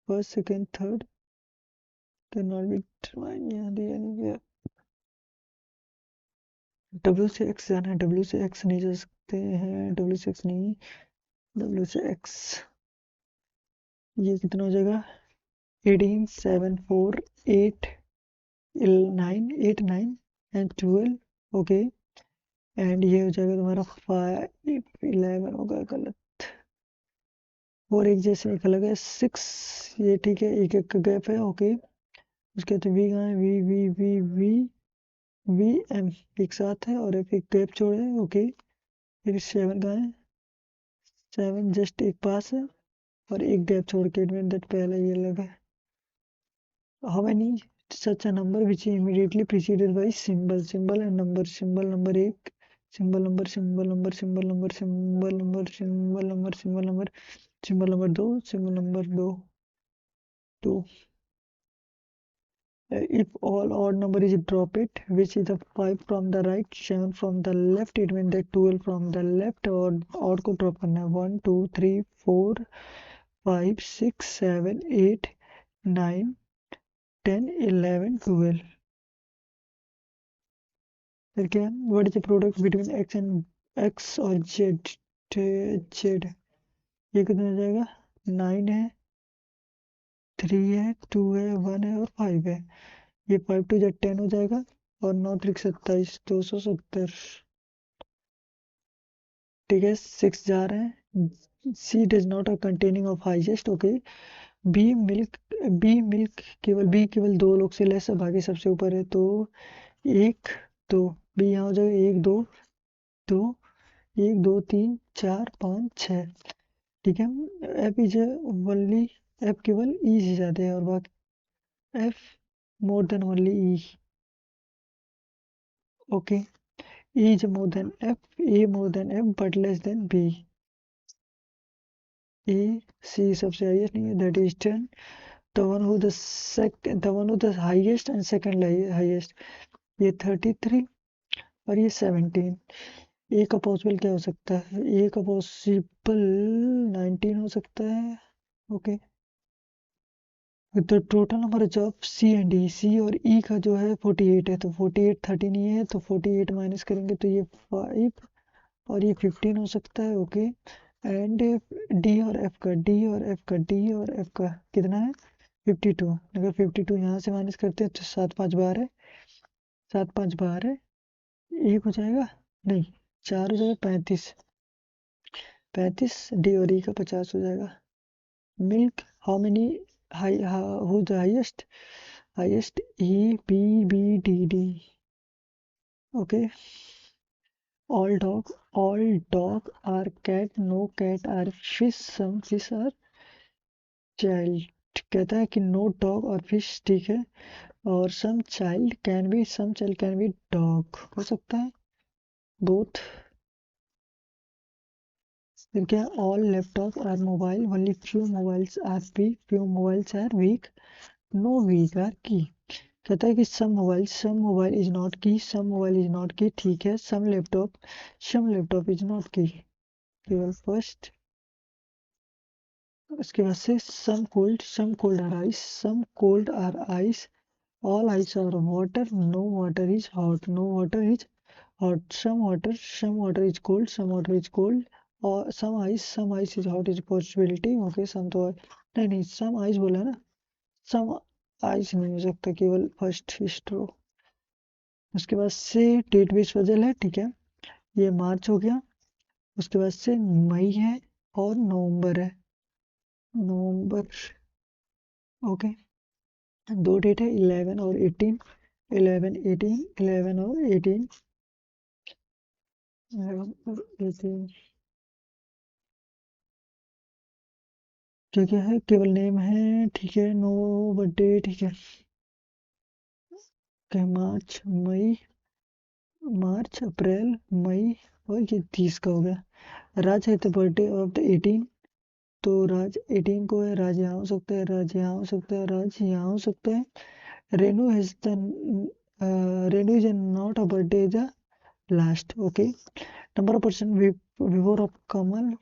first second third can not be determined, यहाँ दिया नहीं गया। डब्ल्यू से एक्स जाना है, डब्ल्यू से एक्स नहीं जा सकते हैं, डब्ल्यू से एक्स नहीं, डब्ल्यू से एक्स, ये कितना हो जाएगा, 18 7 4 8 9 8 9 एंड 12। ओके, एंड ये हो जाएगा तुम्हारा 5 11 होगा, गलत, और एक जैसे एक अलग है 6, ये ठीक है, एक एक का गैप है। ओके, उसके बाद वी कहाँ है, V V V V V M एक साथ है और एक गैप छोड़े। ओके, फिर 7 कहाँ है, 7 जस्ट एक पास है और एक गैप छोड़ के, इट दैट पहले ये लगा है। How many such a number which immediately preceded bye symbol and number, symbol number 1, symbol number, symbol number, symbol number, symbol number, symbol number, symbol number, symbol number 2, symbol number 2 2। If all odd number is drop it, which is the 5 from the right, 7 from the left, it means that 12 from the left, और odd को drop करना है, 1 2 3 4 5 6 7 8 9 10 11 12। फिर क्या है, what is the product between x and x और z, z, ये कितना हो जाएगा, 9 है, 3 है, 2 है, 1 है और 5 है। ये 5 2 Z 10 हो जाएगा, और 9 3 27, 270। ठीक है, 6 जा रहे हैं। C does not are containing of highest. Okay, B milk, B केवल दो लोग से लेस है, बाकी सबसे ऊपर है, तो एक दो, बी यहाँ हो जाएगा, एक दो दो, एक दो तीन चार पाँच छः। ठीक है, एफ इज ओनली, एफ केवल ई से ज्यादा है और बाकी F more than only E. Okay, E is more than F, A more than F but less than B. A, C सबसे highest नहीं है, that is 10. The one who the highest and second highest, ये 33 और ये 17। A का possible क्या हो सकता है, A का पॉसिबल 19 हो सकता है। ओके, तो total number of C and D, C और E का जो है 48 है, तो 48 13 ये है, तो 48 माइनस करेंगे तो ये 5 और ये 15 हो सकता है। ओके, एंड डी और एफ का कितना है, 52। अगर 52 यहाँ से माइनस करते हैं तो 7 5 12 है, 7 5 12 है, एक हो जाएगा नहीं, 4 हो जाएगा 35। 35, डी और ई का 50 हो जाएगा। Milk, how many, who the highest, highest E B B D D. Okay, all dog are cat, no cat are fish, some fish are child। कहता है कि नो डॉग और फिश, ठीक है, और some child can be, some child can be dog, हो सकता है बोथ। फिर क्या, all laptop are mobile, only few mobiles are weak, few mobiles are weak, no weak are key. कहता है कि सम मोबाइल इज नॉट की, सम मोबाइल इज नॉट की, ठीक है, सम लैपटॉप इज नॉट की, केवल फर्स्ट। उसके बाद से some cold are ice, some cold are ice, all ice are water, no water is hot, no water is hot, some water is cold, some water is cold, और some ice is hot is possibility। Okay, some तो नहीं नहीं, some ice बोला ना, some ice नहीं हो सकता, केवल फर्स्ट स्ट्रो। उसके बाद से डेट बेस बदल है, ठीक है, ये मार्च हो गया। उसके बाद से मई है और नवंबर है, नवंबर। ओके, दो डेट है, 11 और 18, 11 18, 11 और 18, 11 और 18। क्या क्या है, केवल नेम है, ठीक है, नो बर्थडे, ठीक है। क्या, मार्च अप्रैल मई, और ये 30 का हो गया। राज है द बर्थडे ऑफ द 18, तो राज 18 को है, राज यहाँ हो सकता है, राज यहाँ हो सकता है, राज यहाँ हो सकता है। Renu has the, Renu is not a birthday, is a last. Okay, number of person before of Kamal,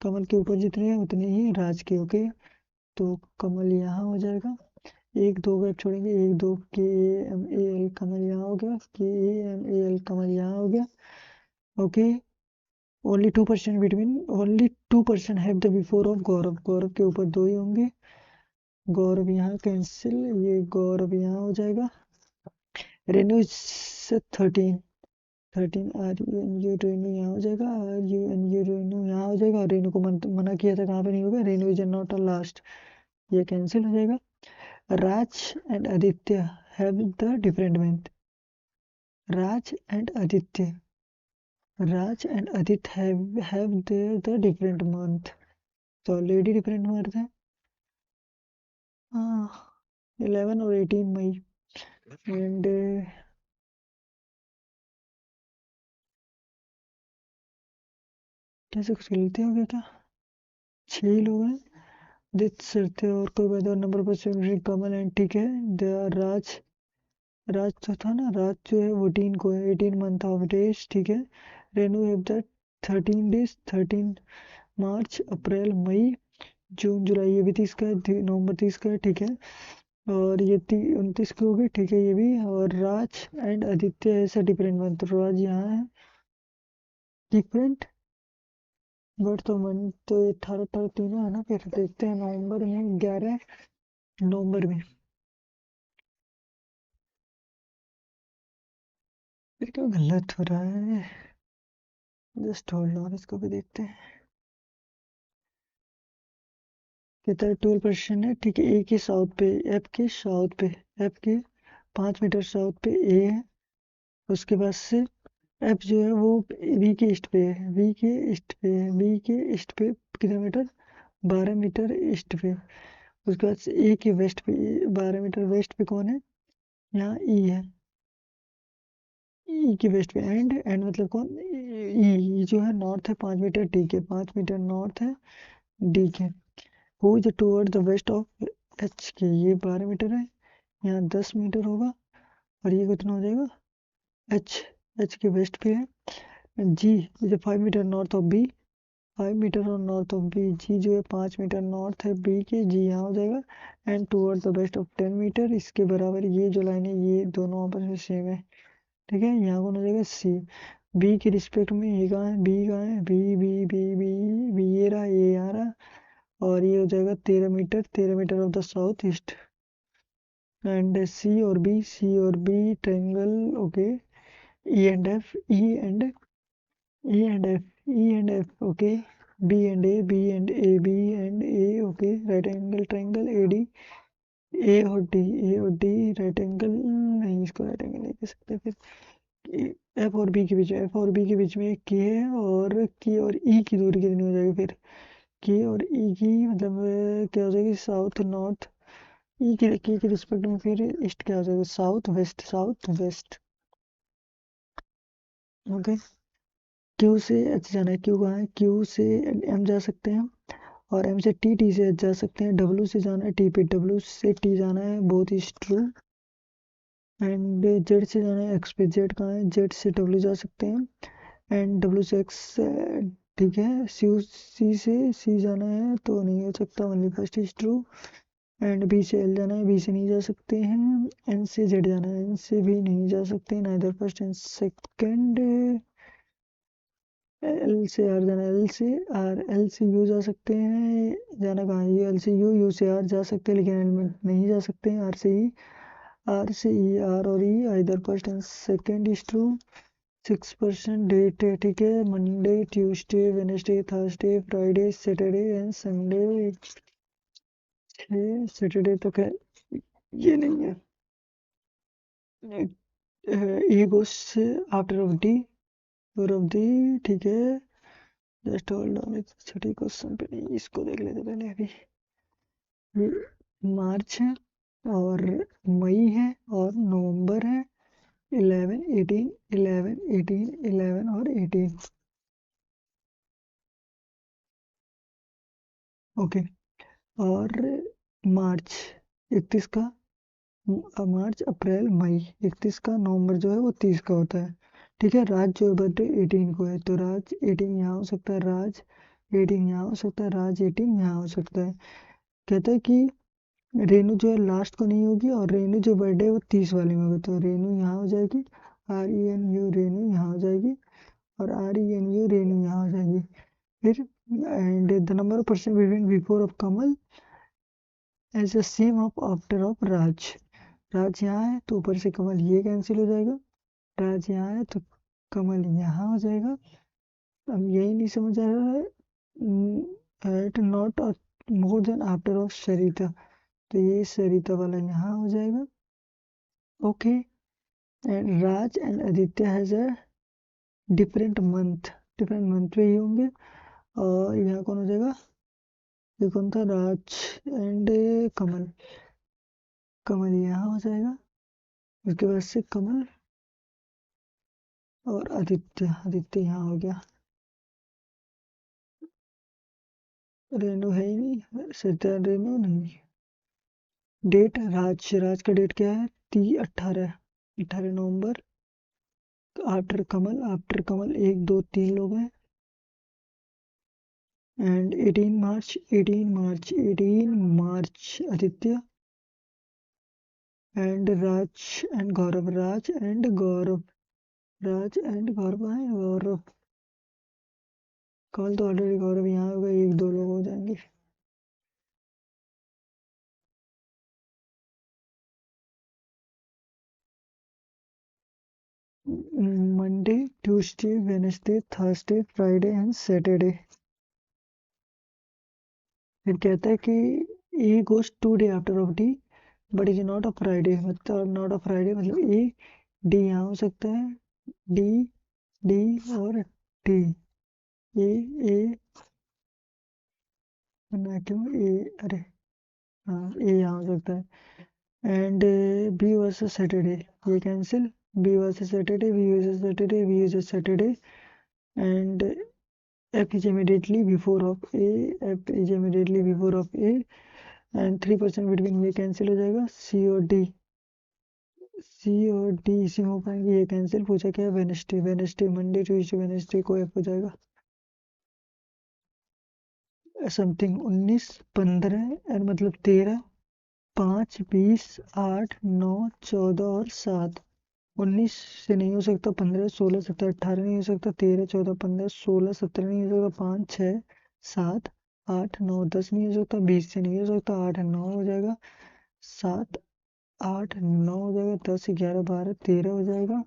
Kamal के ऊपर जितने हैं उतने ही राज के। ओके, तो कमल यहाँ हो जाएगा, एक दो गैप छोड़ेंगे, एक दो, के ए एम ए एल कमल यहाँ हो गया, के ए एम ए एल कमल यहाँ हो गया। Okay, only 2% between, only 2% have the before of Gaurav, Gaurav के ऊपर दो ही होंगे, गौरव यहाँ कैंसिल, ये गौरव यहाँ हो जाएगा। Renu 13, 13 R U N U, Renu यहाँ हो जाएगा, R U N U, Renu यहाँ हो जाएगा, और रेनू को मना किया था, कहाँ पे नहीं होगा, Renu is not a last, ये कैंसिल हो जाएगा। Raj and Aditya have the different month, Raj and Aditya. Raj and Adit have their the different month. तो ऑलरेडी डिफरेंट मंथ है। हाँ, 11 और 18 मई। एंड कैसे कुछ गलती हो गया क्या? 6 ही लोग हैं, दित सरते और कोई बेहतर नंबर पर से कमल एंड, ठीक है, दे आर राज, राज तो था ना, राज जो है वो 18 को है, 18 मंथ ऑफ डेज, ठीक है। रेनू हैव द 13 डेज, 13 मार्च अप्रैल मई जून जुलाई, ये भी 30 का है, नवंबर 30 का है, ठीक है, और ये 29 की हो गई, ठीक है, ये भी। और राज एंड आदित्य ऐसा डिफरेंट मंथ, तो राज यहाँ है डिफरेंट, बट तो मंथ तो 18 18 तीनों है ना। फिर देखते हैं नवंबर में, 11 नवंबर में। फिर क्या गलत हो रहा है, जस्ट होल्ड ऑन, इसको भी देखते हैं। कितना 12% है, ठीक है, ए के साउथ पे, एफ के साउथ पे, एफ के 5 मीटर साउथ पे ए है। उसके बाद से एफ जो है वो वी के ईस्ट पे है, वी के ईस्ट पे है, वी के ईस्ट पे कितना मीटर, 12 मीटर ईस्ट पे। उसके बाद से ए के वेस्ट पे, 12 मीटर वेस्ट पे कौन है, यहाँ ई है, ई के वेस्ट पे, एंड मतलब कौन, ई जो है नॉर्थ है, 5 मीटर, डी के 5 मीटर नॉर्थ है, डी के। Who is toward the west of H के, ये 12 मीटर है, यहाँ 10 मीटर होगा, और ये कितना हो जाएगा, एच, एच के वेस्ट पे है। G is 5 metre north of B, 5 meter और नॉर्थ ऑफ बी, जी जो है 5 मीटर नॉर्थ है बी के, जी यहाँ हो जाएगा, and toward the west of 10 metre, इसके बराबर ये जो लाइन है ये दोनों आपस में सेम है, ठीक है, यहाँ कौन हो जाएगा, सी। बी के रिस्पेक्ट में ये कहाँ है, बी कहाँ है, B B B B B, ये रहा, ये यहाँ रहा, और ये हो जाएगा 13 meter, 13 meter of the south east, and C और B triangle. Okay, E and F, E and F, E and F, okay, B and A okay, right angle triangle A D, A और D right angle नहीं, इसको right angle नहीं कह सकते। फिर F और B के बीच में के है, और के और ई की दूरी कितनी हो जाएगी फिर? के और ई की मतलब क्या हो जाएगी? साउथ नॉर्थ, ई की रिस्पेक्ट में फिर ईस्ट क्या हो जाएगा? South west, south west. Okay, Q से एच जाना है, क्यू कहाँ है? क्यू से एम जा सकते हैं, और एम से टी, टी से एच जा सकते हैं, डब्ल्यू से जाना है टी पे, डब्ल्यू से टी जाना है, both is true. And Z से जाना है एक्स पे, जेड कहाँ है? जेड से डब्ल्यू जा सकते हैं, एंड डब्ल्यू से एक्स, ठीक है। सी से सी जाना है तो नहीं हो सकता, only first is true. And B से एल जाना है, बी से नहीं जा सकते हैं। एन से जेड जाना है, एन से भी नहीं जा सकते, neither first and second. L से आर जाना है, एल से आर, एल से यू जा सकते हैं, जाना कहाँ है? एल से यू, यू से आर जा सकते हैं, लेकिन एल में नहीं जा सकते हैं। आर से ई, आर से ई, आर और E either first and second is true. 6% date है, ठीक है। Monday, Tuesday, Wednesday, Thursday, Friday, Saturday and Sunday. 6 Saturday तक है, ये नहीं है। A goes after of D, और ऑफ डी, ठीक है। जस्ट होल्ड ऑन, छठी क्वेश्चन पे नहीं, इसको देख लेते पहले अभी। ये मार्च है, और मई है, और नवंबर है। 11, 18, 11, 18, 11 और 18। ओके, और मार्च 31 का, मार्च अप्रैल मई 31 का, नवंबर जो है वो 30 का होता है, ठीक है। राज जो है बर्थडे 18 को है, तो राज 18 यहाँ हो सकता है, राज 18 यहाँ हो सकता है, राज 18 यहाँ हो सकता है। कहता है कि रेनू जो है लास्ट को नहीं होगी, और रेनू जो बर्थडे है वो 30 वाले में होगा, तो रेनू यहाँ हो जाएगी, RENU रेनू यहाँ हो जाएगी, और RENU रेनू यहाँ हो जाएगी। फिर and the number of person between before of Kamal as a same of after of Raj. Raj यहाँ है तो ऊपर से कमल ये कैंसिल हो जाएगा, राज यहाँ है तो कमल यहाँ हो जाएगा। अब यही नहीं समझ आ रहा है, at not more than after of Sarita, तो ये सरिता वाला यहाँ हो जाएगा। Okay, and Raj and Aditya has a different month पे ही होंगे, और यहाँ कौन हो जाएगा? ये कौन था? राज एंड कमल, कमल यहाँ हो जाएगा, उसके बाद से कमल और आदित्य, आदित्य यहाँ हो गया। रेनू है ही नहीं, सत्या रेनू नहीं। डेट राज, राज का डेट क्या है? 18 नवंबर। आफ्टर कमल 1 2 3 लोग हैं। And 18 March Aditya, and Raj and Gaurav, Raj and Gaurav है, गौरव, कल तो ऑलरेडी गौरव यहाँ होगा, 1 2 लोग हो जाएंगे। Monday, Tuesday, Wednesday, Thursday, Friday and Saturday. फिर कहता है कि A goes 2 day after of D, but is not a Friday, मतलब नॉट अ फ्राइडे मतलब ए डी यहाँ हो सकता है, डी डी और डी, ए ए ना, क्यों ए, अरे हाँ ए यहाँ हो सकता है। एंड बी वर्सेस सैटरडे, ये cancel, B versus Saturday, B versus Saturday, B versus Saturday. And F is immediately before of A, F is immediately before of A, and 3% between, ये कैंसिल हो जाएगा। सी और डी इसी में हो पाएंगे, ये कैंसिल। पूछा क्या है? वेनेसडे, मंडे ट्यूसडे वेनेसडे को एफ हो जाएगा। समथिंग 19, 15 एंड मतलब 13, 5, 20, 8, 9, 14 और 7। 19 से नहीं हो सकता, 15, 16, 17, 18 नहीं हो सकता, 13, 14, 15, 16, 17 नहीं हो सकता, 5, 6, 7, 8, 9, 10 नहीं हो सकता, 20 से नहीं हो सकता, 8, 9 हो जाएगा, 7, 8, 9 हो जाएगा, 10, 11, 12, 13 हो जाएगा,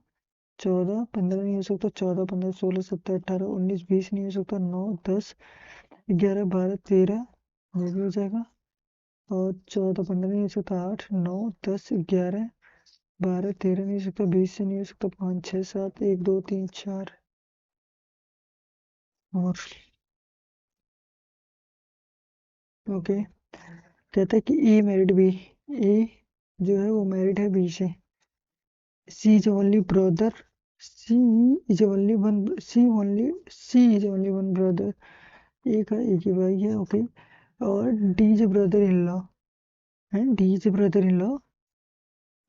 14, 15 नहीं हो सकता, 14, 15, 16, 17, 18, 19, 20 नहीं हो सकता, 9, 10, 11, 12, 13 ये भी हो जाएगा। और 14, 15 नहीं हो सकता, 8, 9, 10, 11, 12, 13 नहीं हो सकता, 20 से नहीं हो सकता, 5, 6, 7, 1, 2, 3, 4 और ओके। कहता है कि ए मैरिड बी, ए जो है वो मैरिड है बी से। C is only brother, C is only one, C is only one brother, एक है, एक ही भाई है, ओके। और D is brother in law है, D is brother in law,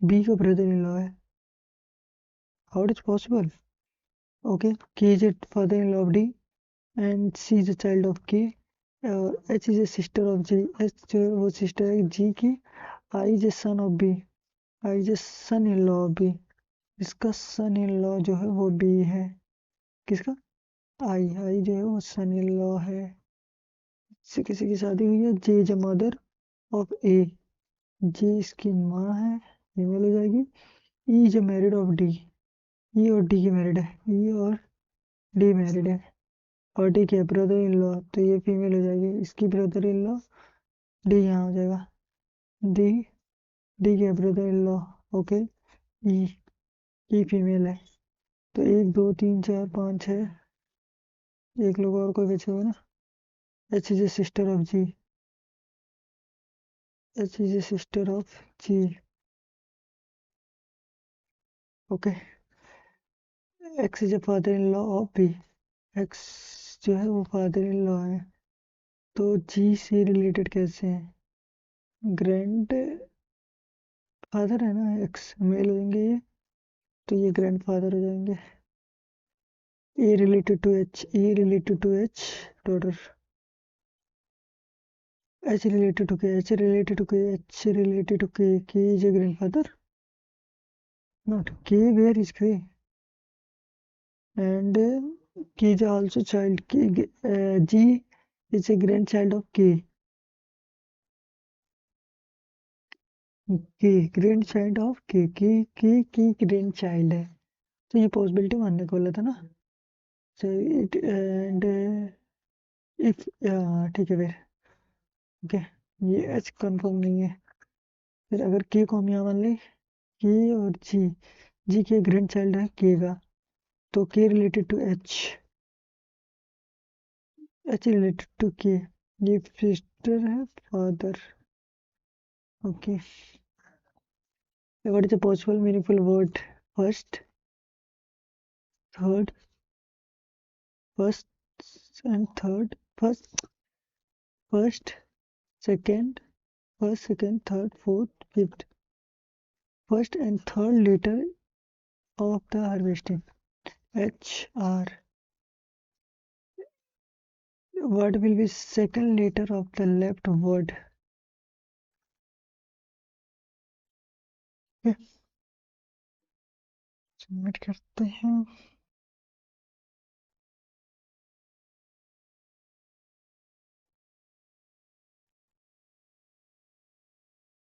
B का ब्रदर इन लॉ है। How it is possible? Okay. K is father in law of D and C is a child of K. H is a sister of G, H जो है वो sister है G की। I is a son of B, I is a son in law of B, इसका son in law जो है वो B है। किसका? आई, आई जो है वो सन इन लॉ है। से किसी की शादी हुई है। J is a mother of A, J इसकी माँ है, फीमेल हो जाएगी। E is a married of D, E और डी की मैरिड है, ई और डी मैरिड है। और डी के ब्रदर इन लॉ, तो ये फीमेल हो जाएगी, इसकी ब्रदर इन लॉ, डी यहाँ हो जाएगा। डी, डी के brother in law, okay. E, E female है। तो 1, 2, 3, 4, 5, 6, एक लोग और कोई बचे हुए ना। H is a sister of G, H is a sister of G, okay. X is a father in law of B, X जो है वो फादर इन लॉ है। तो जी से रिलेटेड कैसे हैं? ग्रैंड फादर है ना, एक्स मेल हो जाएंगे ये, तो ये ग्रैंड फादर हो जाएंगे। A related to H, A related to H daughter, H related to K, H related to K, H related to K is a grandfather, not K, where is K, and K is also child, K G is a grandchild of K grandchild of K की grand child है। तो ये possibility मानने को बोला था ना। So it and if, ठीक है फिर, ओके। ये एच कंफर्म नहीं है। फिर अगर के को हम यहाँ मान लें, के और जी के ग्रैंड चाइल्ड है के का, तो K related to H, H related to K, ये सिस्टर है father, okay. What is the possible meaningful word? First, third, first and third, first second, first second third fourth fifth, first and third letter of the harvesting, H R. What will be second letter of the left word? Submit करते हैं।